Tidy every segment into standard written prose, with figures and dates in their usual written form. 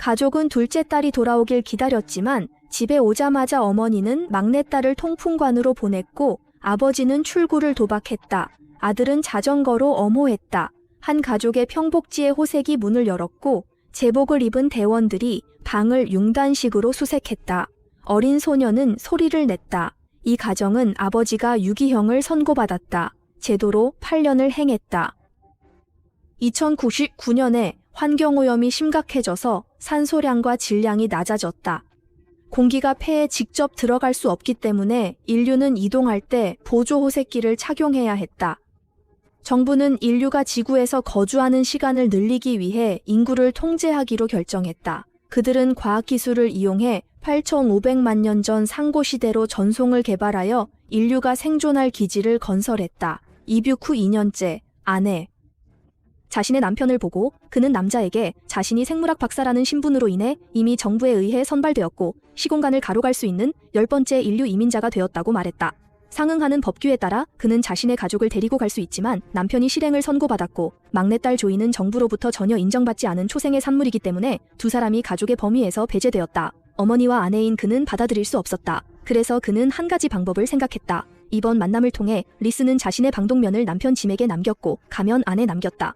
가족은 둘째 딸이 돌아오길 기다렸지만 집에 오자마자 어머니는 막내딸을 통풍관으로 보냈고 아버지는 출구를 도박했다. 아들은 자전거로 엄호했다. 한 가족의 평복지의 호색이 문을 열었고 제복을 입은 대원들이 방을 융단식으로 수색했다. 어린 소녀는 소리를 냈다. 이 가정은 아버지가 유기형을 선고받았다. 제도로 8년을 행했다. 2099년에 환경오염이 심각해져서 산소량과 질량이 낮아졌다. 공기가 폐에 직접 들어갈 수 없기 때문에 인류는 이동할 때 보조호색기를 착용해야 했다. 정부는 인류가 지구에서 거주하는 시간을 늘리기 위해 인구를 통제하기로 결정했다. 그들은 과학기술을 이용해 8,500만 년 전 상고시대로 전송을 개발하여 인류가 생존할 기지를 건설했다. 입육 후 2년째, 아내. 자신의 남편을 보고 그는 남자에게 자신이 생물학 박사라는 신분으로 인해 이미 정부에 의해 선발되었고 시공간을 가로갈 수 있는 10번째 인류 이민자가 되었다고 말했다. 상응하는 법규에 따라 그는 자신의 가족을 데리고 갈 수 있지만 남편이 실행을 선고받았고 막내딸 조이는 정부로부터 전혀 인정받지 않은 초생의 산물이기 때문에 두 사람이 가족의 범위에서 배제되었다. 어머니와 아내인 그는 받아들일 수 없었다. 그래서 그는 한 가지 방법을 생각했다. 이번 만남을 통해 리스는 자신의 방독면을 남편 짐에게 남겼고 가면 안에 남겼다.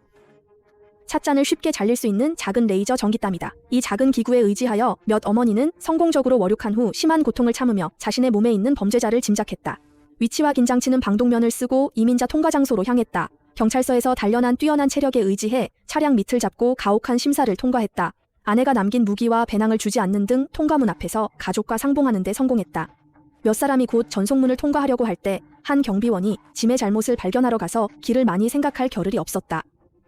찻잔을 쉽게 잘릴 수 있는 작은 레이저 전기땀이다. 이 작은 기구에 의지하여 몇 어머니는 성공적으로 월육한 후 심한 고통을 참으며 자신의 몸에 있는 범죄자를 짐작했다. 위치와 긴장치는 방독면을 쓰고 이민자 통과 장소로 향했다. 경찰서에서 단련한 뛰어난 체력에 의지해 차량 밑을 잡고 가혹한 심사를 통과했다. 아내가 남긴 무기와 배낭을 주지 않는 등 통과문 앞에서 가족과 상봉하는 데 성공했다. 몇 사람이 곧 전송문을 통과하려고 할 때 한 경비원이 짐의 잘못을 발견하러 가서 길을 많이 생각할 겨를이 없었다.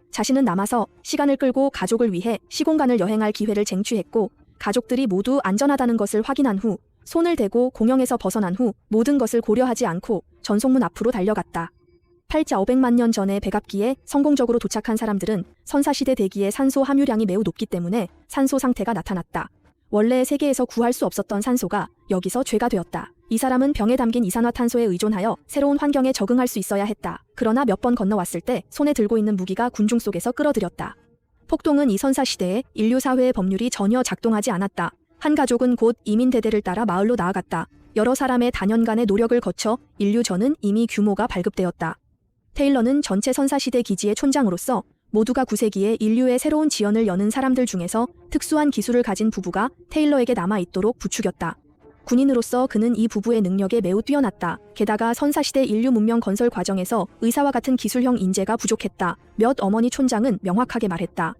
자신은 남아서 시간을 끌고 가족을 위해 시공간을 여행할 기회를 쟁취했고 가족들이 모두 안전하다는 것을 확인한 후 손을 대고 공영에서 벗어난 후 모든 것을 고려하지 않고 전송문 앞으로 달려갔다. 8,500만 년 전의 백압기에 성공적으로 도착한 사람들은 선사시대 대기의 산소 함유량이 매우 높기 때문에 산소 상태가 나타났다. 원래 세계에서 구할 수 없었던 산소가 여기서 죄가 되었다. 이 사람은 병에 담긴 이산화탄소에 의존하여 새로운 환경에 적응할 수 있어야 했다. 그러나 몇 번 건너왔을 때 손에 들고 있는 무기가 군중 속에서 끌어들였다. 폭동은 이 선사시대에 인류 사회의 법률이 전혀 작동하지 않았다. 한 가족은 곧 이민 대대를 따라 마을로 나아갔다. 여러 사람의 다년간의 노력을 거쳐 인류전은 이미 규모가 발급되었다. 테일러는 전체 선사시대 기지의 촌장으로서 모두가 9세기에 인류의 새로운 지연을 여는 사람들 중에서 특수한 기술을 가진 부부가 테일러에게 남아있도록 부추겼다. 군인으로서 그는 이 부부의 능력에 매우 뛰어났다. 게다가 선사시대 인류 문명 건설 과정에서 의사와 같은 기술형 인재가 부족했다. 몇 어머니 촌장은 명확하게 말했다.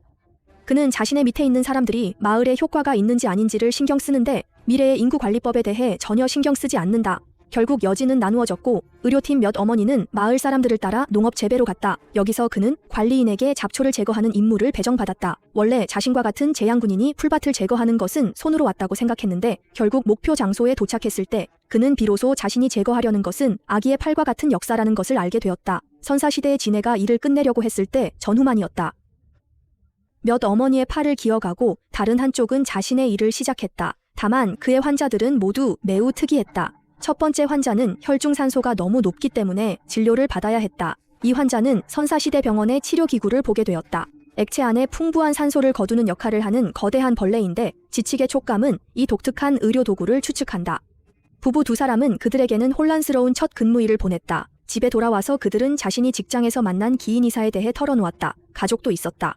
그는 자신의 밑에 있는 사람들이 마을에 효과가 있는지 아닌지를 신경 쓰는데 미래의 인구관리법에 대해 전혀 신경 쓰지 않는다. 결국 여진은 나누어졌고 의료팀 몇 어머니는 마을 사람들을 따라 농업 재배로 갔다. 여기서 그는 관리인에게 잡초를 제거하는 임무를 배정받았다. 원래 자신과 같은 제양군인이 풀밭을 제거하는 것은 손으로 왔다고 생각했는데 결국 목표 장소에 도착했을 때 그는 비로소 자신이 제거하려는 것은 아기의 팔과 같은 역사라는 것을 알게 되었다. 선사시대의 지네가 일을 끝내려고 했을 때 전후만이었다. 몇 어머니의 팔을 기어가고 다른 한쪽은 자신의 일을 시작했다. 다만 그의 환자들은 모두 매우 특이했다. 첫 번째 환자는 혈중산소가 너무 높기 때문에 진료를 받아야 했다. 이 환자는 선사시대 병원의 치료기구를 보게 되었다. 액체 안에 풍부한 산소를 거두는 역할을 하는 거대한 벌레인데 지치개 촉감은 이 독특한 의료도구를 추측한다. 부부 두 사람은 그들에게는 혼란스러운 첫 근무일을 보냈다. 집에 돌아와서 그들은 자신이 직장에서 만난 기인 이사에 대해 털어놓았다. 가족도 있었다.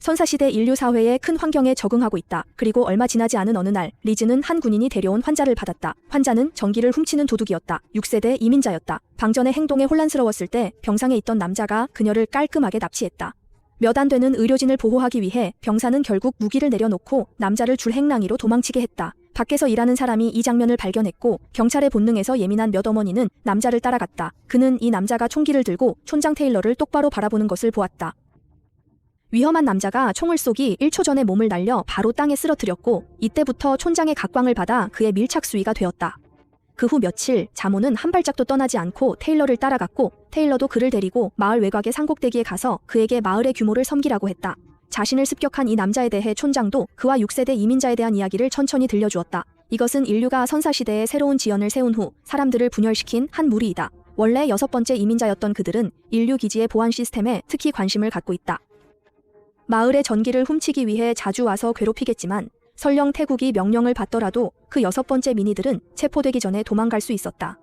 선사시대 인류 사회의 큰 환경에 적응하고 있다. 그리고 얼마 지나지 않은 어느 날 리즈는 한 군인이 데려온 환자를 받았다. 환자는 전기를 훔치는 도둑이었다. 6세대 이민자였다. 방전의 행동에 혼란스러웠을 때 병상에 있던 남자가 그녀를 깔끔하게 납치했다. 몇 안 되는 의료진을 보호하기 위해 병사는 결국 무기를 내려놓고 남자를 줄행랑이로 도망치게 했다. 밖에서 일하는 사람이 이 장면을 발견했고 경찰의 본능에서 예민한 몇 어머니는 남자를 따라갔다. 그는 이 남자가 총기를 들고 촌장 테일러를 똑바로 바라보는 것을 보았다. 위험한 남자가 총을 쏘기 1초 전에 몸을 날려 바로 땅에 쓰러뜨렸고 이때부터 촌장의 각광을 받아 그의 밀착 수위가 되었다. 그 후 며칠 자모는 한 발짝도 떠나지 않고 테일러를 따라갔고 테일러도 그를 데리고 마을 외곽의 산꼭대기에 가서 그에게 마을의 규모를 섬기라고 했다. 자신을 습격한 이 남자에 대해 촌장도 그와 6세대 이민자에 대한 이야기를 천천히 들려주었다. 이것은 인류가 선사시대에 새로운 지연을 세운 후 사람들을 분열시킨 한 무리이다. 원래 6번째 이민자였던 그들은 인류 기지의 보안 시스템에 특히 관심을 갖고 있다. 마을의 전기를 훔치기 위해 자주 와서 괴롭히겠지만 설령 태국이 명령을 받더라도 그 6번째 미니들은 체포되기 전에 도망갈 수 있었다.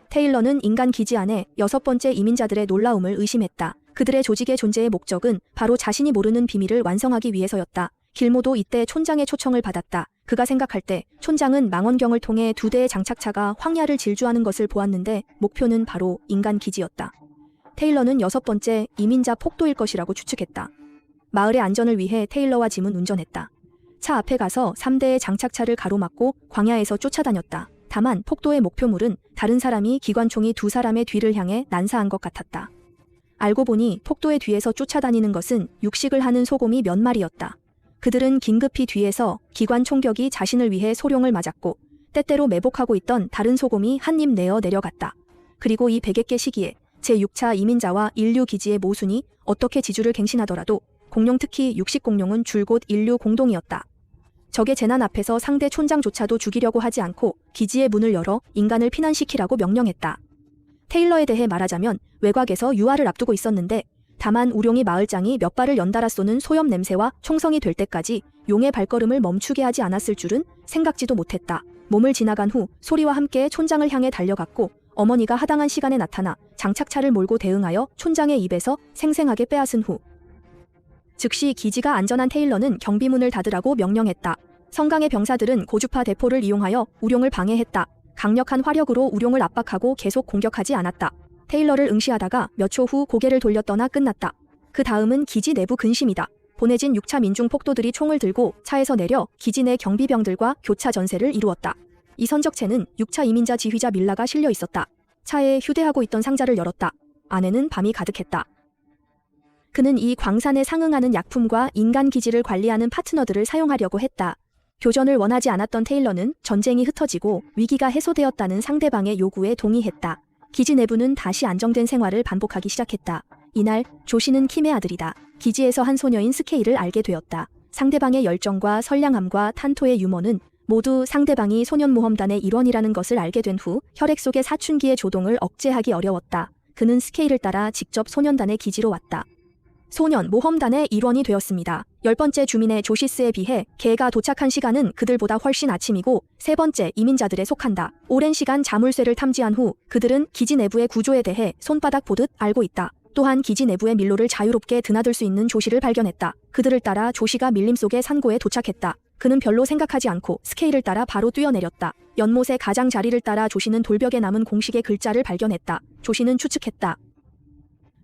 테일러는 인간 기지 안에 6번째 이민자들의 놀라움을 의심했다. 그들의 조직의 존재의 목적은 바로 자신이 모르는 비밀을 완성하기 위해서였다. 길모도 이때 촌장의 초청을 받았다. 그가 생각할 때 촌장은 망원경을 통해 2대의 장착차가 황야를 질주하는 것을 보았는데 목표는 바로 인간 기지였다. 테일러는 6번째 이민자 폭도일 것이라고 추측했다. 마을의 안전을 위해 테일러와 짐은 운전했다. 차 앞에 가서 3대의 장착차를 가로막고 광야에서 쫓아다녔다. 다만 폭도의 목표물은 다른 사람이 기관총이 2사람의 뒤를 향해 난사한 것 같았다. 알고 보니 폭도의 뒤에서 쫓아다니는 것은 육식을 하는 소곰이 몇 마리였다. 그들은 긴급히 뒤에서 기관 총격이 자신을 위해 소룡을 맞았고 때때로 매복하고 있던 다른 소곰이 한 입 내어 내려갔다. 그리고 이 백액계 시기에 제6차 이민자와 인류 기지의 모순이 어떻게 지주를 갱신하더라도 공룡, 특히 육식 공룡은 줄곧 인류 공동이었다. 적의 재난 앞에서 상대 촌장조차도 죽이려고 하지 않고 기지의 문을 열어 인간을 피난시키라고 명령했다. 테일러에 대해 말하자면 외곽에서 유화를 앞두고 있었는데 다만 우룡이 마을장이 몇 발을 연달아 쏘는 소염 냄새와 총성이 될 때까지 용의 발걸음을 멈추게 하지 않았을 줄은 생각지도 못했다. 몸을 지나간 후 소리와 함께 촌장을 향해 달려갔고 어머니가 하당한 시간에 나타나 장착차를 몰고 대응하여 촌장의 입에서 생생하게 빼앗은 후 즉시 기지가 안전한 테일러는 경비문을 닫으라고 명령했다. 성강의 병사들은 고주파 대포를 이용하여 우룡을 방해했다. 강력한 화력으로 우룡을 압박하고 계속 공격하지 않았다. 테일러를 응시하다가 몇 초 후 고개를 돌렸더나 끝났다. 그 다음은 기지 내부 근심이다. 보내진 6차 민중 폭도들이 총을 들고 차에서 내려 기지 내 경비병들과 교차 전세를 이루었다. 이 선적체는 6차 이민자 지휘자 밀라가 실려 있었다. 차에 휴대하고 있던 상자를 열었다. 안에는 밤이 가득했다. 그는 이 광산에 상응하는 약품과 인간 기지를 관리하는 파트너들을 사용하려고 했다. 교전을 원하지 않았던 테일러는 전쟁이 흩어지고 위기가 해소되었다는 상대방의 요구에 동의했다. 기지 내부는 다시 안정된 생활을 반복하기 시작했다. 이날 조씨는 킴의 아들이다. 기지에서 한 소녀인 스케이를 알게 되었다. 상대방의 열정과 선량함과 탄토의 유머는 모두 상대방이 소년모험단의 일원이라는 것을 알게 된 후 혈액 속의 사춘기의 조동을 억제하기 어려웠다. 그는 스케이를 따라 직접 소년단의 기지로 왔다. 소년 모험단의 일원이 되었습니다. 10번째 주민의 조시스에 비해 개가 도착한 시간은 그들보다 훨씬 아침이고 3번째 이민자들에 속한다. 오랜 시간 자물쇠를 탐지한 후 그들은 기지 내부의 구조에 대해 손바닥 보듯 알고 있다. 또한 기지 내부의 밀로를 자유롭게 드나들 수 있는 조시를 발견했다. 그들을 따라 조시가 밀림 속의 산고에 도착했다. 그는 별로 생각하지 않고 스케일을 따라 바로 뛰어내렸다. 연못의 가장자리를 따라 조시는 돌벽에 남은 공식의 글자를 발견했다. 조시는 추측했다.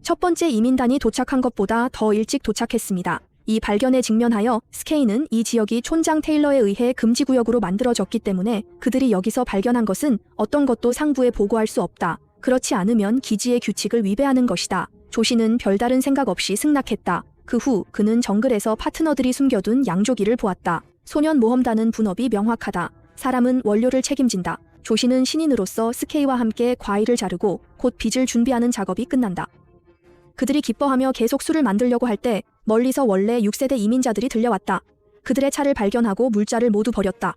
첫 번째 이민단이 도착한 것보다 더 일찍 도착했습니다. 이 발견에 직면하여 스케이는 이 지역이 촌장 테일러에 의해 금지구역으로 만들어졌기 때문에 그들이 여기서 발견한 것은 어떤 것도 상부에 보고할 수 없다. 그렇지 않으면 기지의 규칙을 위배하는 것이다. 조시는 별다른 생각 없이 승낙했다. 그 후 그는 정글에서 파트너들이 숨겨둔 양조기를 보았다. 소년 모험단은 분업이 명확하다. 사람은 원료를 책임진다. 조시는 신인으로서 스케이와 함께 과일을 자르고 곧 빚을 준비하는 작업이 끝난다. 그들이 기뻐하며 계속 술을 만들려고 할 때 멀리서 원래 6세대 이민자들이 들려왔다. 그들의 차를 발견하고 물자를 모두 버렸다.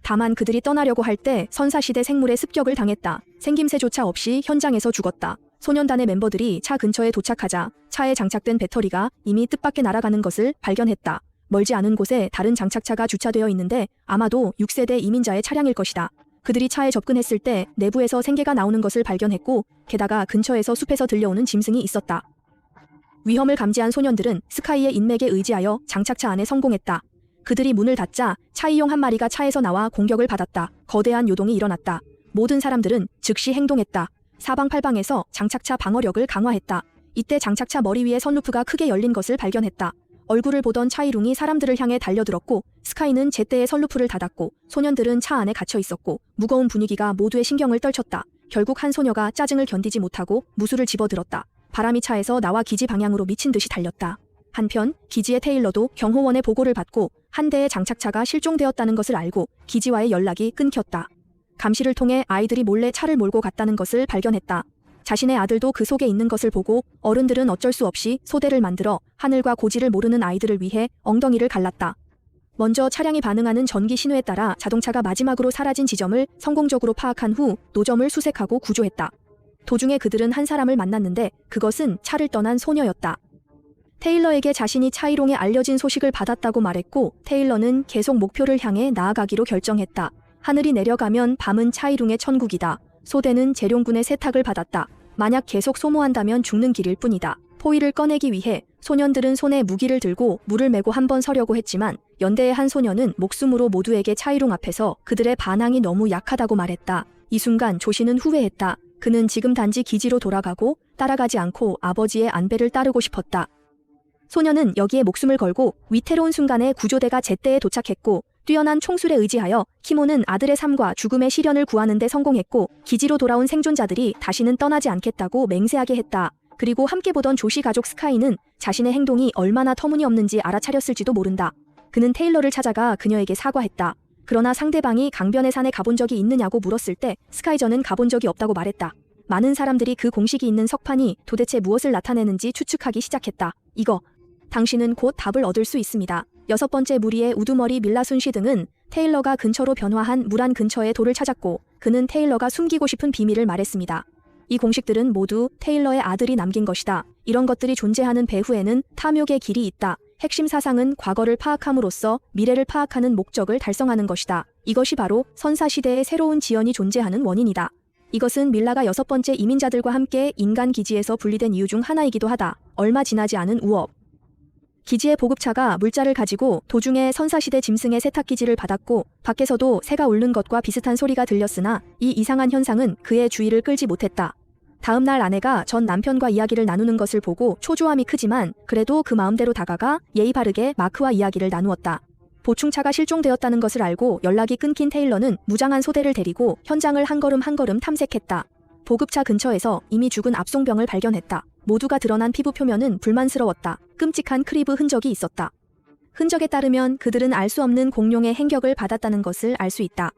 다만 그들이 떠나려고 할 때 선사시대 생물의 습격을 당했다. 생김새조차 없이 현장에서 죽었다. 소년단의 멤버들이 차 근처에 도착하자 차에 장착된 배터리가 이미 뜻밖의 날아가는 것을 발견했다. 멀지 않은 곳에 다른 장착차가 주차되어 있는데 아마도 6세대 이민자의 차량일 것이다. 그들이 차에 접근했을 때 내부에서 생계가 나오는 것을 발견했고 게다가 근처에서 숲에서 들려오는 짐승이 있었다. 위험을 감지한 소년들은 스카이의 인맥에 의지하여 장착차 안에 성공했다. 그들이 문을 닫자 차이용 한 마리가 차에서 나와 공격을 받았다. 거대한 요동이 일어났다. 모든 사람들은 즉시 행동했다. 사방팔방에서 장착차 방어력을 강화했다. 이때 장착차 머리 위에 선루프가 크게 열린 것을 발견했다. 얼굴을 보던 차이룽이 사람들을 향해 달려들었고 스카이는 제때에 선루프를 닫았고 소년들은 차 안에 갇혀 있었고 무거운 분위기가 모두의 신경을 떨쳤다. 결국 한 소녀가 짜증을 견디지 못하고 무술을 집어들었다. 바람이 차에서 나와 기지 방향으로 미친 듯이 달렸다. 한편 기지의 테일러도 경호원의 보고를 받고 한 대의 장착차가 실종되었다는 것을 알고 기지와의 연락이 끊겼다. 감시를 통해 아이들이 몰래 차를 몰고 갔다는 것을 발견했다. 자신의 아들도 그 속에 있는 것을 보고 어른들은 어쩔 수 없이 소대를 만들어 하늘과 고지를 모르는 아이들을 위해 엉덩이를 갈랐다. 먼저 차량이 반응하는 전기 신호에 따라 자동차가 마지막으로 사라진 지점을 성공적으로 파악한 후 노점을 수색하고 구조했다. 도중에 그들은 한 사람을 만났는데 그것은 차를 떠난 소녀였다. 테일러에게 자신이 차이롱에 알려진 소식을 받았다고 말했고 테일러는 계속 목표를 향해 나아가기로 결정했다. 하늘이 내려가면 밤은 차이롱의 천국이다. 소대는 재룡군의 세탁을 받았다. 만약 계속 소모한다면 죽는 길일 뿐이다. 포위를 꺼내기 위해 소년들은 손에 무기를 들고 물을 메고 한번 서려고 했지만 연대의 한 소년은 목숨으로 모두에게 차이롱 앞에서 그들의 반항이 너무 약하다고 말했다. 이 순간 조시는 후회했다. 그는 지금 단지 기지로 돌아가고 따라가지 않고 아버지의 안배를 따르고 싶었다. 소년은 여기에 목숨을 걸고 위태로운 순간에 구조대가 제때에 도착했고 뛰어난 총술에 의지하여 키모는 아들의 삶과 죽음의 시련을 구하는 데 성공했고 기지로 돌아온 생존자들이 다시는 떠나지 않겠다고 맹세하게 했다. 그리고 함께 보던 조시 가족 스카이는 자신의 행동이 얼마나 터무니없는지 알아차렸을지도 모른다. 그는 테일러를 찾아가 그녀에게 사과했다. 그러나 상대방이 강변의 산에 가본 적이 있느냐고 물었을 때 스카이저는 가본 적이 없다고 말했다. 많은 사람들이 그 공식이 있는 석판이 도대체 무엇을 나타내는지 추측하기 시작했다. 이거, 당신은 곧 답을 얻을 수 있습니다. 6번째 무리의 우두머리 밀라순시 등은 테일러가 근처로 변화한 물안 근처의 돌을 찾았고 그는 테일러가 숨기고 싶은 비밀을 말했습니다. 이 공식들은 모두 테일러의 아들이 남긴 것이다. 이런 것들이 존재하는 배후에는 탐욕의 길이 있다. 핵심 사상은 과거를 파악함으로써 미래를 파악하는 목적을 달성하는 것이다. 이것이 바로 선사시대의 새로운 지연이 존재하는 원인이다. 이것은 밀라가 6번째 이민자들과 함께 인간 기지에서 분리된 이유 중 하나이기도 하다. 얼마 지나지 않은 우업. 기지의 보급차가 물자를 가지고 도중에 선사시대 짐승의 세탁기지를 받았고 밖에서도 새가 울는 것과 비슷한 소리가 들렸으나 이 이상한 현상은 그의 주의를 끌지 못했다. 다음 날 아내가 전 남편과 이야기를 나누는 것을 보고 초조함이 크지만 그래도 그 마음대로 다가가 예의 바르게 마크와 이야기를 나누었다. 보충차가 실종되었다는 것을 알고 연락이 끊긴 테일러는 무장한 소대를 데리고 현장을 한 걸음 한 걸음 탐색했다. 보급차 근처에서 이미 죽은 압송병을 발견했다. 모두가 드러난 피부 표면은 불만스러웠다. 끔찍한 크리브 흔적이 있었다. 흔적에 따르면 그들은 알 수 없는 공룡의 행격을 받았다는 것을 알 수 있다.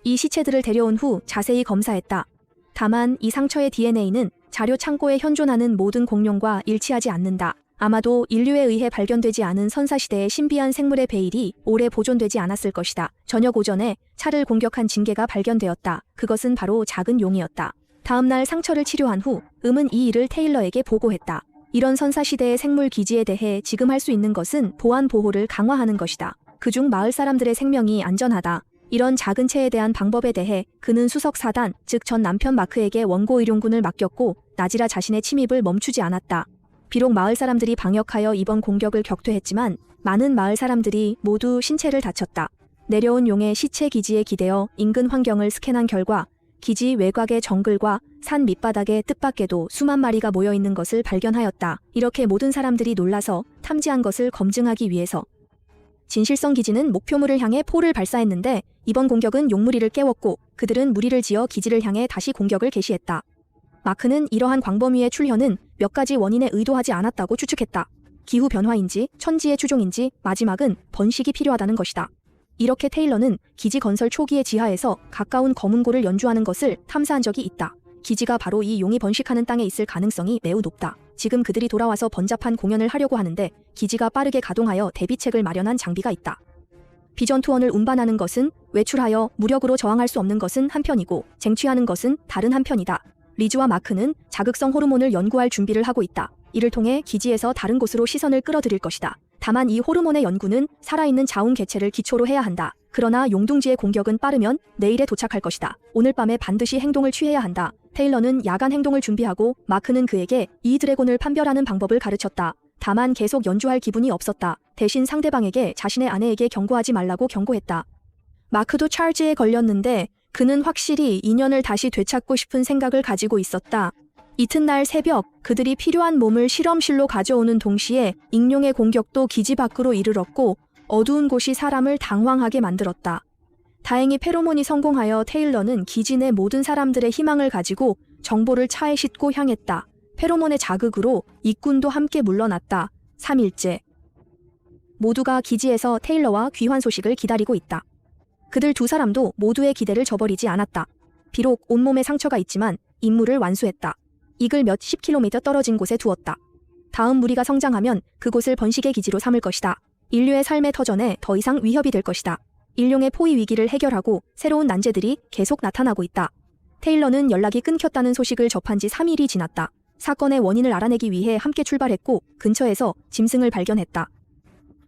이 시체들을 데려온 후 자세히 검사했다. 다만 이 상처의 DNA는 자료 창고에 현존하는 모든 공룡과 일치하지 않는다. 아마도 인류에 의해 발견되지 않은 선사시대의 신비한 생물의 베일이 오래 보존되지 않았을 것이다. 저녁 오전에 차를 공격한 징계가 발견되었다. 그것은 바로 작은 용이었다. 다음날 상처를 치료한 후 은 이 일을 테일러에게 보고했다. 이런 선사시대의 생물 기지에 대해 지금 할 수 있는 것은 보안 보호를 강화하는 것이다. 그중 마을 사람들의 생명이 안전하다. 이런 작은 체에 대한 방법에 대해 그는 수석 사단, 즉 전 남편 마크에게 원고 의룡군을 맡겼고 나지라 자신의 침입을 멈추지 않았다. 비록 마을 사람들이 방역하여 이번 공격을 격퇴했지만 많은 마을 사람들이 모두 신체를 다쳤다. 내려온 용의 시체 기지에 기대어 인근 환경을 스캔한 결과 기지 외곽의 정글과 산 밑바닥의 뜻밖에도 수만 마리가 모여있는 것을 발견하였다. 이렇게 모든 사람들이 놀라서 탐지한 것을 검증하기 위해서 진실성 기지는 목표물을 향해 포를 발사했는데 이번 공격은 용무리를 깨웠고 그들은 무리를 지어 기지를 향해 다시 공격을 개시했다. 마크는 이러한 광범위의 출현은 몇 가지 원인에 의도하지 않았다고 추측했다. 기후 변화인지 천지의 추종인지 마지막은 번식이 필요하다는 것이다. 이렇게 테일러는 기지 건설 초기의 지하에서 가까운 검은고를 연주하는 것을 탐사한 적이 있다. 기지가 바로 이 용이 번식하는 땅에 있을 가능성이 매우 높다. 지금 그들이 돌아와서 번잡한 공연을 하려고 하는데 기지가 빠르게 가동하여 대비책을 마련한 장비가 있다. 비전 투원을 운반하는 것은 외출하여 무력으로 저항할 수 없는 것은 한편이고 쟁취하는 것은 다른 한편이다. 리즈와 마크는 자극성 호르몬을 연구할 준비를 하고 있다. 이를 통해 기지에서 다른 곳으로 시선을 끌어들일 것이다. 다만 이 호르몬의 연구는 살아있는 자웅 개체를 기초로 해야 한다. 그러나 용둥지의 공격은 빠르면 내일에 도착할 것이다. 오늘 밤에 반드시 행동을 취해야 한다. 테일러는 야간 행동을 준비하고 마크는 그에게 이 드래곤을 판별하는 방법을 가르쳤다. 다만 계속 연주할 기분이 없었다. 대신 상대방에게 자신의 아내에게 경고하지 말라고 경고했다. 마크도 찰지에 걸렸는데 그는 확실히 인연을 다시 되찾고 싶은 생각을 가지고 있었다. 이튿날 새벽 그들이 필요한 몸을 실험실로 가져오는 동시에 익룡의 공격도 기지 밖으로 이르렀고 어두운 곳이 사람을 당황하게 만들었다. 다행히 페로몬이 성공하여 테일러는 기지 내 모든 사람들의 희망을 가지고 정보를 차에 싣고 향했다. 페로몬의 자극으로 일꾼도 함께 물러났다. 3일째. 모두가 기지에서 테일러와 귀환 소식을 기다리고 있다. 그들 두 사람도 모두의 기대를 저버리지 않았다. 비록 온몸에 상처가 있지만 임무를 완수했다. 이글 몇십 킬로미터 떨어진 곳에 두었다. 다음 무리가 성장하면 그곳을 번식의 기지로 삼을 것이다. 인류의 삶의 터전에 더 이상 위협이 될 것이다. 인룡의 포위 위기를 해결하고 새로운 난제들이 계속 나타나고 있다. 테일러는 연락이 끊겼다는 소식을 접한 지 3일이 지났다. 사건의 원인을 알아내기 위해 함께 출발했고 근처에서 짐승을 발견했다.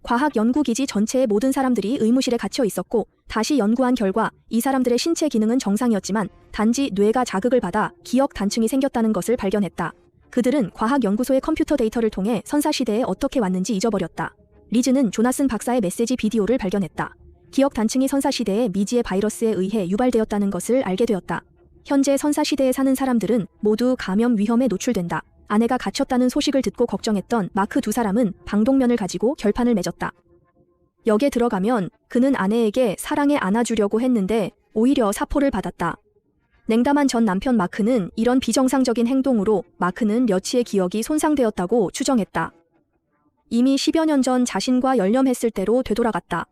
과학 연구기지 전체의 모든 사람들이 의무실에 갇혀 있었고 다시 연구한 결과 이 사람들의 신체 기능은 정상이었지만 단지 뇌가 자극을 받아 기억 단층이 생겼다는 것을 발견했다. 그들은 과학연구소의 컴퓨터 데이터를 통해 선사시대에 어떻게 왔는지 잊어버렸다. 리즈는 조나슨 박사의 메시지 비디오를 발견했다. 기억 단층이 선사시대에 미지의 바이러스에 의해 유발되었다는 것을 알게 되었다. 현재 선사시대에 사는 사람들은 모두 감염 위험에 노출된다. 아내가 갇혔다는 소식을 듣고 걱정했던 마크 두 사람은 방독면을 가지고 결판을 맺었다. 역에 들어가면 그는 아내에게 사랑에 안아주려고 했는데 오히려 사포를 받았다. 냉담한 전 남편 마크는 이런 비정상적인 행동으로 마크는 여치의 기억이 손상되었다고 추정했다. 이미 10여 년 전 자신과 열렴했을 때로 되돌아갔다.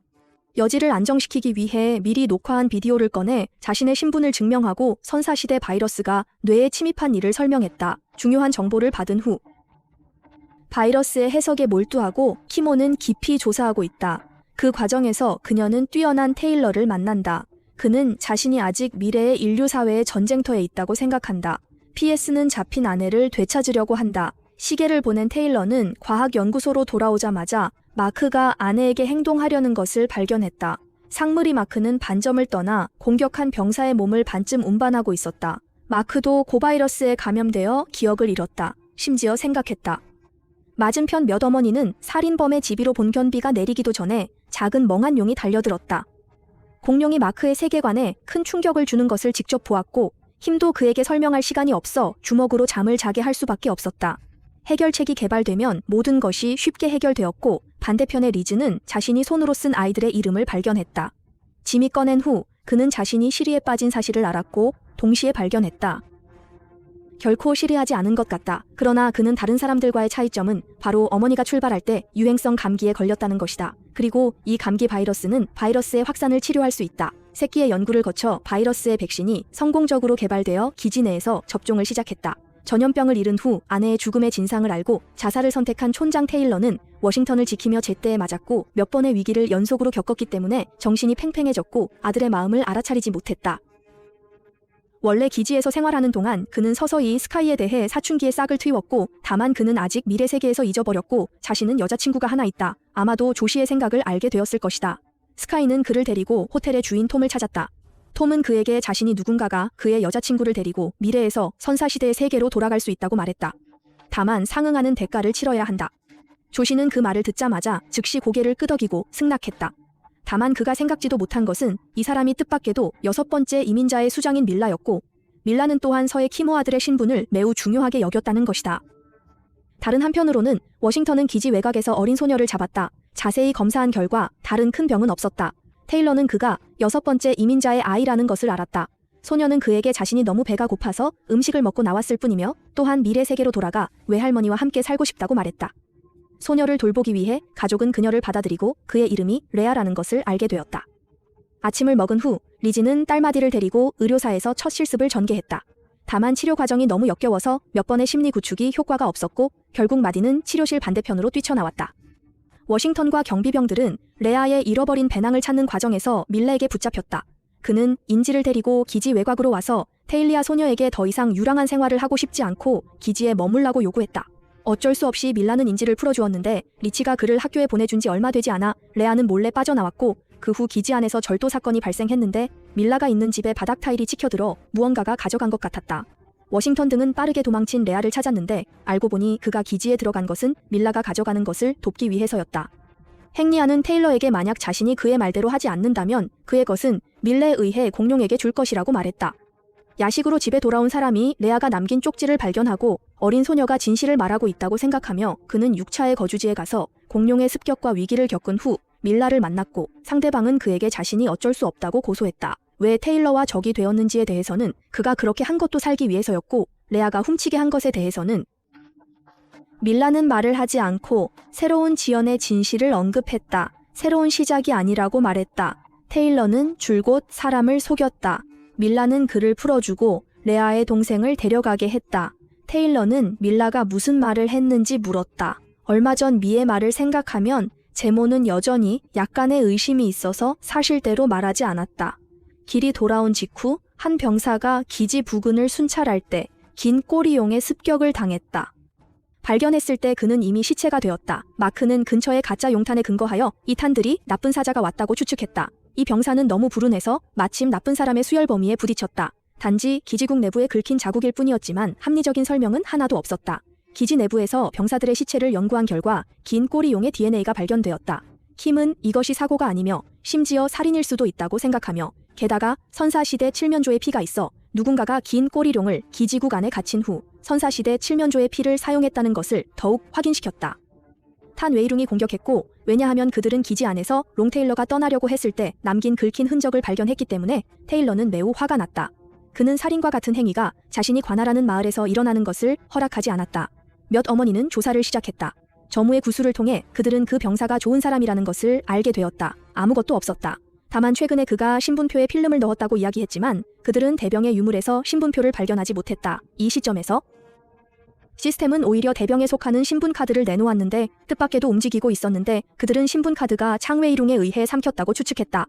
여지를 안정시키기 위해 미리 녹화한 비디오를 꺼내 자신의 신분을 증명하고 선사시대 바이러스가 뇌에 침입한 일을 설명했다. 중요한 정보를 받은 후 바이러스의 해석에 몰두하고 키모는 깊이 조사하고 있다. 그 과정에서 그녀는 뛰어난 테일러를 만난다. 그는 자신이 아직 미래의 인류 사회의 전쟁터에 있다고 생각한다. PS는 잡힌 아내를 되찾으려고 한다. 시계를 보낸 테일러는 과학연구소로 돌아오자마자 마크가 아내에게 행동하려는 것을 발견했다. 상무리 마크는 반점을 떠나 공격한 병사의 몸을 반쯤 운반하고 있었다. 마크도 고바이러스에 감염되어 기억을 잃었다. 심지어 생각했다. 맞은편 몇 어머니는 살인범의 집으로 본견비가 내리기도 전에 작은 멍한 용이 달려들었다. 공룡이 마크의 세계관에 큰 충격을 주는 것을 직접 보았고 힘도 그에게 설명할 시간이 없어 주먹으로 잠을 자게 할 수밖에 없었다. 해결책이 개발되면 모든 것이 쉽게 해결되었고 반대편의 리즈는 자신이 손으로 쓴 아이들의 이름을 발견했다. 짐이 꺼낸 후 그는 자신이 시리에 빠진 사실을 알았고 동시에 발견했다. 결코 시리하지 않은 것 같다. 그러나 그는 다른 사람들과의 차이점은 바로 어머니가 출발할 때 유행성 감기에 걸렸다는 것이다. 그리고 이 감기 바이러스는 바이러스의 확산을 치료할 수 있다. 새끼의 연구를 거쳐 바이러스의 백신이 성공적으로 개발되어 기지 내에서 접종을 시작했다. 전염병을 잃은 후 아내의 죽음의 진상을 알고 자살을 선택한 촌장 테일러는 워싱턴을 지키며 제때에 맞았고 몇 번의 위기를 연속으로 겪었기 때문에 정신이 팽팽해졌고 아들의 마음을 알아차리지 못했다. 원래 기지에서 생활하는 동안 그는 서서히 스카이에 대해 사춘기의 싹을 틔웠고 다만 그는 아직 미래 세계에서 잊어버렸고 자신은 여자친구가 하나 있다. 아마도 조시의 생각을 알게 되었을 것이다. 스카이는 그를 데리고 호텔의 주인 톰을 찾았다. 톰은 그에게 자신이 누군가가 그의 여자친구를 데리고 미래에서 선사시대의 세계로 돌아갈 수 있다고 말했다. 다만 상응하는 대가를 치러야 한다. 조시는 그 말을 듣자마자 즉시 고개를 끄덕이고 승낙했다. 다만 그가 생각지도 못한 것은 이 사람이 뜻밖에도 6번째 이민자의 수장인 밀라였고 밀라는 또한 서의 키모 아들의 신분을 매우 중요하게 여겼다는 것이다. 다른 한편으로는 워싱턴은 기지 외곽에서 어린 소녀를 잡았다. 자세히 검사한 결과 다른 큰 병은 없었다. 테일러는 그가 6번째 이민자의 아이라는 것을 알았다. 소녀는 그에게 자신이 너무 배가 고파서 음식을 먹고 나왔을 뿐이며 또한 미래 세계로 돌아가 외할머니와 함께 살고 싶다고 말했다. 소녀를 돌보기 위해 가족은 그녀를 받아들이고 그의 이름이 레아라는 것을 알게 되었다. 아침을 먹은 후 리즈는 딸 마디를 데리고 의료사에서 첫 실습을 전개했다. 다만 치료 과정이 너무 역겨워서 몇 번의 심리 구축이 효과가 없었고 결국 마디는 치료실 반대편으로 뛰쳐나왔다. 워싱턴과 경비병들은 레아의 잃어버린 배낭을 찾는 과정에서 밀라에게 붙잡혔다. 그는 인지를 데리고 기지 외곽으로 와서 테일리아 소녀에게 더 이상 유랑한 생활을 하고 싶지 않고 기지에 머물라고 요구했다. 어쩔 수 없이 밀라는 인지를 풀어주었는데 리치가 그를 학교에 보내준 지 얼마 되지 않아 레아는 몰래 빠져나왔고 그 후 기지 안에서 절도 사건이 발생했는데 밀라가 있는 집에 바닥 타일이 찍혀들어 무언가가 가져간 것 같았다. 워싱턴 등은 빠르게 도망친 레아를 찾았는데 알고 보니 그가 기지에 들어간 것은 밀라가 가져가는 것을 돕기 위해서였다. 행리아는 테일러에게 만약 자신이 그의 말대로 하지 않는다면 그의 것은 밀레에 의해 공룡에게 줄 것이라고 말했다. 야식으로 집에 돌아온 사람이 레아가 남긴 쪽지를 발견하고 어린 소녀가 진실을 말하고 있다고 생각하며 그는 6차의 거주지에 가서 공룡의 습격과 위기를 겪은 후 밀라를 만났고 상대방은 그에게 자신이 어쩔 수 없다고 고소했다. 왜 테일러와 적이 되었는지에 대해서는 그가 그렇게 한 것도 살기 위해서였고 레아가 훔치게 한 것에 대해서는 밀라는 말을 하지 않고 새로운 지연의 진실을 언급했다. 새로운 시작이 아니라고 말했다. 테일러는 줄곧 사람을 속였다. 밀라는 그를 풀어주고 레아의 동생을 데려가게 했다. 테일러는 밀라가 무슨 말을 했는지 물었다. 얼마 전 미의 말을 생각하면 제모는 여전히 약간의 의심이 있어서 사실대로 말하지 않았다. 길이 돌아온 직후 한 병사가 기지 부근을 순찰할 때 긴 꼬리용의 습격을 당했다. 발견했을 때 그는 이미 시체가 되었다. 마크는 근처의 가짜 용탄에 근거하여 이 탄들이 나쁜 사자가 왔다고 추측했다. 이 병사는 너무 불운해서 마침 나쁜 사람의 수혈 범위에 부딪혔다. 단지 기지국 내부에 긁힌 자국일 뿐이었지만 합리적인 설명은 하나도 없었다. 기지 내부에서 병사들의 시체를 연구한 결과 긴 꼬리용의 DNA가 발견되었다. 킴은 이것이 사고가 아니며 심지어 살인일 수도 있다고 생각하며 게다가 선사시대 칠면조의 피가 있어 누군가가 긴 꼬리룡을 기지국 안에 갇힌 후 선사시대 칠면조의 피를 사용했다는 것을 더욱 확인시켰다. 탄 웨이룽이 공격했고 왜냐하면 그들은 기지 안에서 롱 테일러가 떠나려고 했을 때 남긴 긁힌 흔적을 발견했기 때문에 테일러는 매우 화가 났다. 그는 살인과 같은 행위가 자신이 관할하는 마을에서 일어나는 것을 허락하지 않았다. 몇 어머니는 조사를 시작했다. 저무의 구술을 통해 그들은 그 병사가 좋은 사람이라는 것을 알게 되었다. 아무것도 없었다. 다만 최근에 그가 신분표에 필름을 넣었다고 이야기했지만 그들은 대병의 유물에서 신분표를 발견하지 못했다. 이 시점에서 시스템은 오히려 대병에 속하는 신분카드를 내놓았는데 뜻밖에도 움직이고 있었는데 그들은 신분카드가 창웨이룽에 의해 삼켰다고 추측했다.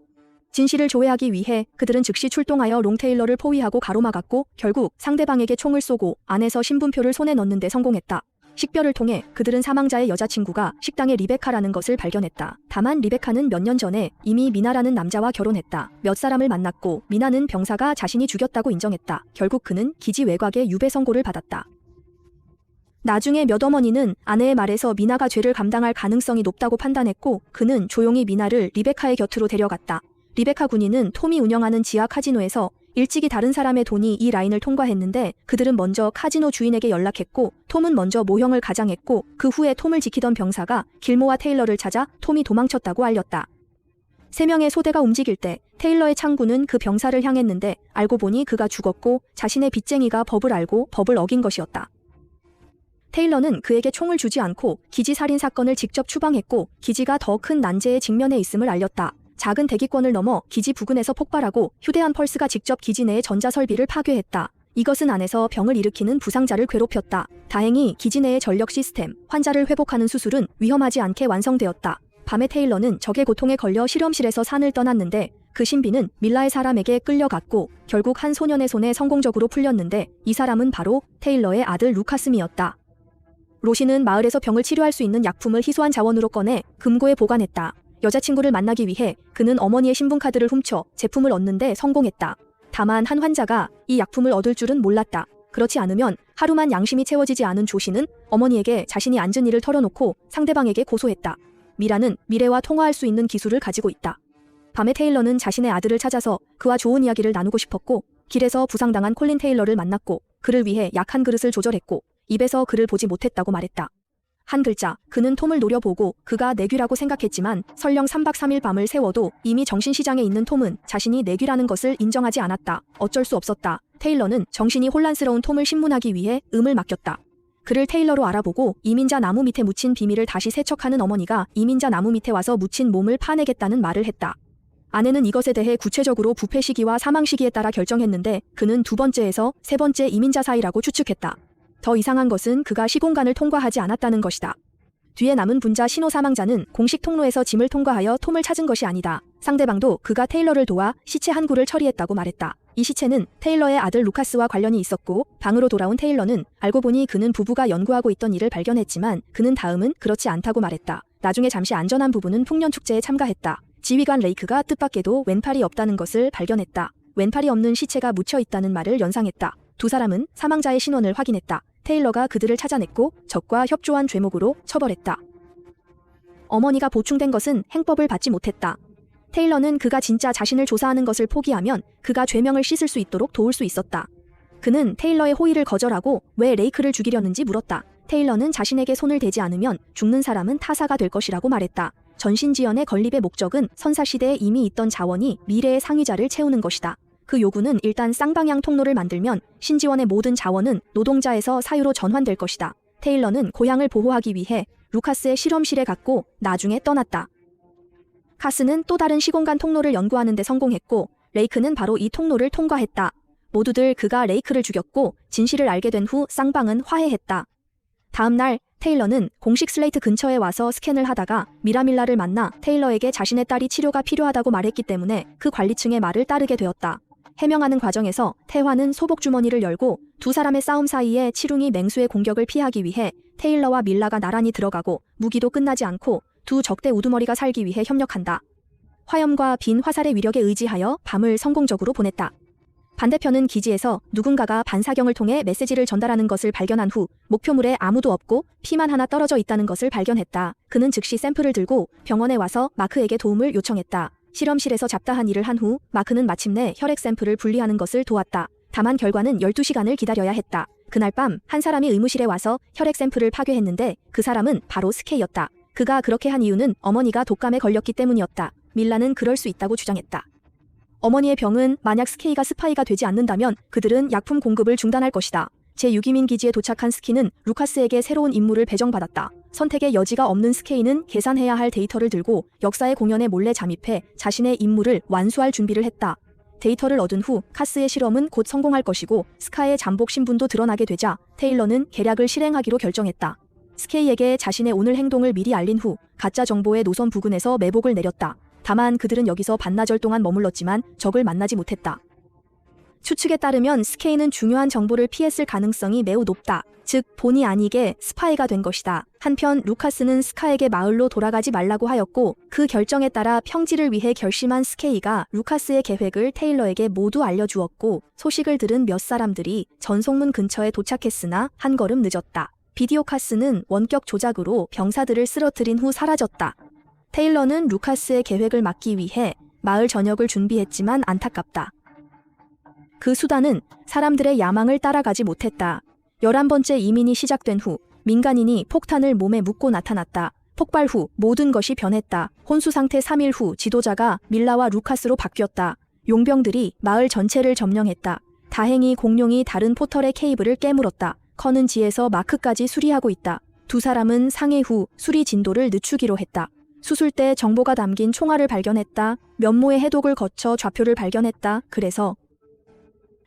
진실을 조회하기 위해 그들은 즉시 출동하여 롱테일러를 포위하고 가로막았고 결국 상대방에게 총을 쏘고 안에서 신분표를 손에 넣는 데 성공했다. 식별을 통해 그들은 사망자의 여자친구가 식당의 리베카라는 것을 발견했다. 다만 리베카는 몇 년 전에 이미 미나라는 남자와 결혼했다. 몇 사람을 만났고 미나는 병사가 자신이 죽였다고 인정했다. 결국 그는 기지 외곽의 유배 선고를 받았다. 나중에 몇 어머니는 아내의 말에서 미나가 죄를 감당할 가능성이 높다고 판단했고 그는 조용히 미나를 리베카의 곁으로 데려갔다. 리베카 군인은 톰이 운영하는 지하 카지노에서 일찍이 다른 사람의 돈이 이 라인을 통과했는데 그들은 먼저 카지노 주인에게 연락했고 톰은 먼저 모형을 가장했고 그 후에 톰을 지키던 병사가 길모와 테일러를 찾아 톰이 도망쳤다고 알렸다. 3명의 소대가 움직일 때 테일러의 창구는 그 병사를 향했는데 알고 보니 그가 죽었고 자신의 빚쟁이가 법을 알고 법을 어긴 것이었다. 테일러는 그에게 총을 주지 않고 기지 살인 사건을 직접 추방했고 기지가 더 큰 난제에 직면해 있음을 알렸다. 작은 대기권을 넘어 기지 부근에서 폭발하고 휴대한 펄스가 직접 기지 내의 전자설비를 파괴했다. 이것은 안에서 병을 일으키는 부상자를 괴롭혔다. 다행히 기지 내의 전력 시스템, 환자를 회복하는 수술은 위험하지 않게 완성되었다. 밤에 테일러는 적의 고통에 걸려 실험실에서 산을 떠났는데 그 신비는 밀라의 사람에게 끌려갔고 결국 한 소년의 손에 성공적으로 풀렸는데 이 사람은 바로 테일러의 아들 루카스미였다. 로시는 마을에서 병을 치료할 수 있는 약품을 희소한 자원으로 꺼내 금고에 보관했다. 여자친구를 만나기 위해 그는 어머니의 신분카드를 훔쳐 제품을 얻는데 성공했다. 다만 한 환자가 이 약품을 얻을 줄은 몰랐다. 그렇지 않으면 하루만 양심이 채워지지 않은 조시는 어머니에게 자신이 앉은 일을 털어놓고 상대방에게 고소했다. 미라는 미래와 통화할 수 있는 기술을 가지고 있다. 밤에 테일러는 자신의 아들을 찾아서 그와 좋은 이야기를 나누고 싶었고 길에서 부상당한 콜린 테일러를 만났고 그를 위해 약 한 그릇을 조절했고 입에서 그를 보지 못했다고 말했다. 한 글자, 그는 톰을 노려보고 그가 내귀라고 생각했지만 설령 3박 3일 밤을 새워도 이미 정신시장에 있는 톰은 자신이 내귀라는 것을 인정하지 않았다. 어쩔 수 없었다. 테일러는 정신이 혼란스러운 톰을 신문하기 위해 음을 맡겼다. 그를 테일러로 알아보고 이민자 나무 밑에 묻힌 비밀을 다시 세척하는 어머니가 이민자 나무 밑에 와서 묻힌 몸을 파내겠다는 말을 했다. 아내는 이것에 대해 구체적으로 부패 시기와 사망 시기에 따라 결정했는데 그는 2번째에서 3번째 이민자 사이라고 추측했다. 더 이상한 것은 그가 시공간을 통과하지 않았다는 것이다. 뒤에 남은 분자 신호 사망자는 공식 통로에서 짐을 통과하여 톰을 찾은 것이 아니다. 상대방도 그가 테일러를 도와 시체 한 구를 처리했다고 말했다. 이 시체는 테일러의 아들 루카스와 관련이 있었고 방으로 돌아온 테일러는 알고 보니 그는 부부가 연구하고 있던 일을 발견했지만 그는 다음은 그렇지 않다고 말했다. 나중에 잠시 안전한 부부는 풍년축제에 참가했다. 지휘관 레이크가 뜻밖에도 왼팔이 없다는 것을 발견했다. 왼팔이 없는 시체가 묻혀 있다는 말을 연상했다. 두 사람은 사망자의 신원을 확인했다. 테일러가 그들을 찾아냈고 적과 협조한 죄목으로 처벌했다. 어머니가 보충된 것은 행법을 받지 못했다. 테일러는 그가 진짜 자신을 조사하는 것을 포기하면 그가 죄명을 씻을 수 있도록 도울 수 있었다. 그는 테일러의 호의를 거절하고 왜 레이크를 죽이려는지 물었다. 테일러는 자신에게 손을 대지 않으면 죽는 사람은 타사가 될 것이라고 말했다. 전신지연의 건립의 목적은 선사시대에 이미 있던 자원이 미래의 상위자를 채우는 것이다. 그 요구는 일단 쌍방향 통로를 만들면 신지원의 모든 자원은 노동자에서 사유로 전환될 것이다. 테일러는 고향을 보호하기 위해 루카스의 실험실에 갔고 나중에 떠났다. 카스는 또 다른 시공간 통로를 연구하는 데 성공했고 레이크는 바로 이 통로를 통과했다. 모두들 그가 레이크를 죽였고 진실을 알게 된 후 쌍방은 화해했다. 다음 날 테일러는 공식 슬레이트 근처에 와서 스캔을 하다가 미라밀라를 만나 테일러에게 자신의 딸이 치료가 필요하다고 말했기 때문에 그 관리층의 말을 따르게 되었다. 해명하는 과정에서 태화는 소복주머니를 열고 두 사람의 싸움 사이에 치룽이 맹수의 공격을 피하기 위해 테일러와 밀라가 나란히 들어가고 무기도 끝나지 않고 두 적대 우두머리가 살기 위해 협력한다. 화염과 빈 화살의 위력에 의지하여 밤을 성공적으로 보냈다. 반대편은 기지에서 누군가가 반사경을 통해 메시지를 전달하는 것을 발견한 후 목표물에 아무도 없고 피만 하나 떨어져 있다는 것을 발견했다. 그는 즉시 샘플을 들고 병원에 와서 마크에게 도움을 요청했다. 실험실에서 잡다한 일을 한 후 마크는 마침내 혈액 샘플을 분리하는 것을 도왔다. 다만 결과는 12시간을 기다려야 했다. 그날 밤 한 사람이 의무실에 와서 혈액 샘플을 파괴했는데 그 사람은 바로 스케이였다. 그가 그렇게 한 이유는 어머니가 독감에 걸렸기 때문이었다. 밀라는 그럴 수 있다고 주장했다. 어머니의 병은 만약 스케이가 스파이가 되지 않는다면 그들은 약품 공급을 중단할 것이다. 제6이민 기지에 도착한 스키는 루카스에게 새로운 임무를 배정받았다. 선택의 여지가 없는 스케이는 계산해야 할 데이터를 들고 역사의 공연에 몰래 잠입해 자신의 임무를 완수할 준비를 했다. 데이터를 얻은 후 카스의 실험은 곧 성공할 것이고 스카의 잠복 신분도 드러나게 되자 테일러는 계략을 실행하기로 결정했다. 스케이에게 자신의 오늘 행동을 미리 알린 후 가짜 정보의 노선 부근에서 매복을 내렸다. 다만 그들은 여기서 반나절 동안 머물렀지만 적을 만나지 못했다. 추측에 따르면 스케이는 중요한 정보를 피했을 가능성이 매우 높다. 즉 본의 아니게 스파이가 된 것이다. 한편 루카스는 스카에게 마을로 돌아가지 말라고 하였고 그 결정에 따라 평지를 위해 결심한 스케이가 루카스의 계획을 테일러에게 모두 알려주었고 소식을 들은 몇 사람들이 전송문 근처에 도착했으나 한 걸음 늦었다. 비디오 카스는 원격 조작으로 병사들을 쓰러뜨린 후 사라졌다. 테일러는 루카스의 계획을 막기 위해 마을 전역을 준비했지만 안타깝다. 그 수단은 사람들의 야망을 따라가지 못했다. 11번째 이민이 시작된 후 민간인이 폭탄을 몸에 묻고 나타났다. 폭발 후 모든 것이 변했다. 혼수 상태 3일 후 지도자가 밀라와 루카스로 바뀌었다. 용병들이 마을 전체를 점령했다. 다행히 공룡이 다른 포털의 케이블을 깨물었다. 커는 지에서 마크까지 수리하고 있다. 두 사람은 상해 후 수리 진도를 늦추기로 했다. 수술대 정보가 담긴 총알을 발견했다. 면모의 해독을 거쳐 좌표를 발견했다. 그래서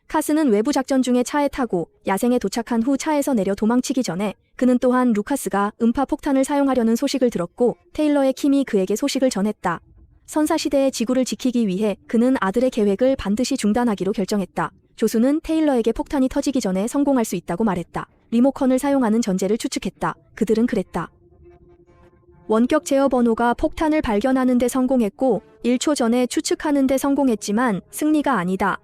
카스는 외부 작전 중에 차에 타고 야생에 도착한 후 차에서 내려 도망치기 전에 그는 또한 루카스가 음파 폭탄을 사용하려는 소식을 들었고 테일러의 킴이 그에게 소식을 전했다. 선사시대의 지구를 지키기 위해 그는 아들의 계획을 반드시 중단하기로 결정했다. 조수는 테일러에게 폭탄이 터지기 전에 성공할 수 있다고 말했다. 리모컨을 사용하는 전제를 추측했다. 그들은 그랬다. 원격 제어 번호가 폭탄을 발견하는 데 성공했고 1초 전에 추측하는 데 성공했지만 승리가 아니다.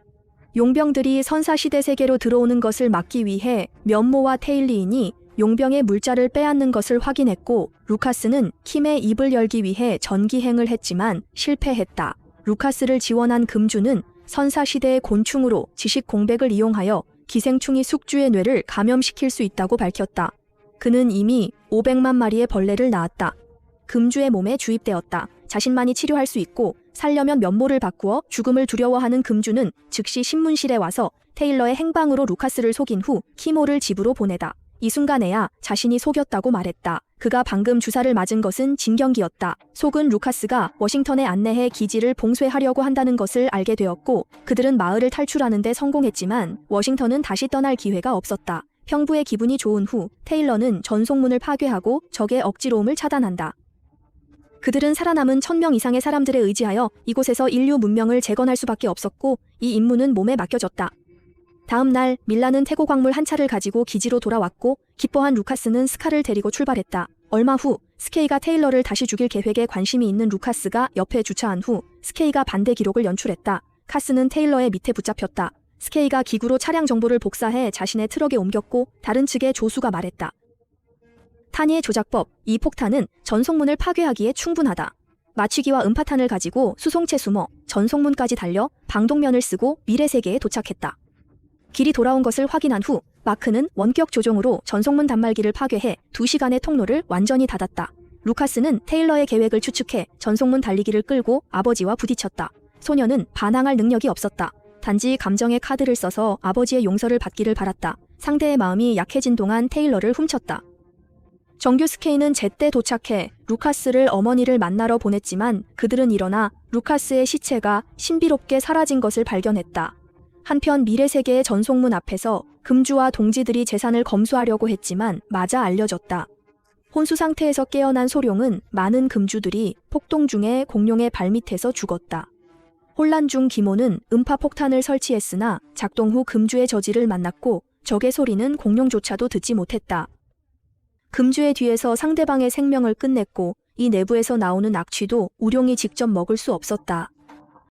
용병들이 선사시대 세계로 들어오는 것을 막기 위해 면모와 테일리인이 용병의 물자를 빼앗는 것을 확인했고 루카스는 킴의 입을 열기 위해 전기행을 했지만 실패했다. 루카스를 지원한 금주는 선사시대의 곤충으로 지식 공백을 이용하여 기생충이 숙주의 뇌를 감염시킬 수 있다고 밝혔다. 그는 이미 500만 마리의 벌레를 낳았다. 금주의 몸에 주입되었다. 자신만이 치료할 수 있고 살려면 면모를 바꾸어 죽음을 두려워하는 금주는 즉시 신문실에 와서 테일러의 행방으로 루카스를 속인 후 키모를 집으로 보내다. 이 순간에야 자신이 속였다고 말했다. 그가 방금 주사를 맞은 것은 진경기였다. 속은 루카스가 워싱턴에 안내해 기지를 봉쇄하려고 한다는 것을 알게 되었고 그들은 마을을 탈출하는 데 성공했지만 워싱턴은 다시 떠날 기회가 없었다. 평부의 기분이 좋은 후 테일러는 전송문을 파괴하고 적의 억지로움을 차단한다. 그들은 살아남은 1000명 이상의 사람들에 의지하여 이곳에서 인류 문명을 재건할 수밖에 없었고 이 임무는 몸에 맡겨졌다. 다음 날 밀라는 태고 광물 한 차를 가지고 기지로 돌아왔고 기뻐한 루카스는 스카를 데리고 출발했다. 얼마 후 스케이가 테일러를 다시 죽일 계획에 관심이 있는 루카스가 옆에 주차한 후 스케이가 반대 기록을 연출했다. 카스는 테일러의 밑에 붙잡혔다. 스케이가 기구로 차량 정보를 복사해 자신의 트럭에 옮겼고 다른 측의 조수가 말했다. 타니의 조작법, 이 폭탄은 전송문을 파괴하기에 충분하다. 마취기와 음파탄을 가지고 수송체 숨어 전송문까지 달려 방독면을 쓰고 미래 세계에 도착했다. 길이 돌아온 것을 확인한 후 마크는 원격 조종으로 전송문 단말기를 파괴해 2시간의 통로를 완전히 닫았다. 루카스는 테일러의 계획을 추측해 전송문 달리기를 끌고 아버지와 부딪혔다. 소녀는 반항할 능력이 없었다. 단지 감정의 카드를 써서 아버지의 용서를 받기를 바랐다. 상대의 마음이 약해진 동안 테일러를 훔쳤다. 정규 스케이는 제때 도착해 루카스를 어머니를 만나러 보냈지만 그들은 일어나 루카스의 시체가 신비롭게 사라진 것을 발견했다. 한편 미래세계의 전송문 앞에서 금주와 동지들이 재산을 검수하려고 했지만 마저 알려졌다. 혼수 상태에서 깨어난 소룡은 많은 금주들이 폭동 중에 공룡의 발밑에서 죽었다. 혼란 중 김호는 음파폭탄을 설치했으나 작동 후 금주의 저지를 만났고 적의 소리는 공룡조차도 듣지 못했다. 금주의 뒤에서 상대방의 생명을 끝냈고 이 내부에서 나오는 악취도 우룡이 직접 먹을 수 없었다.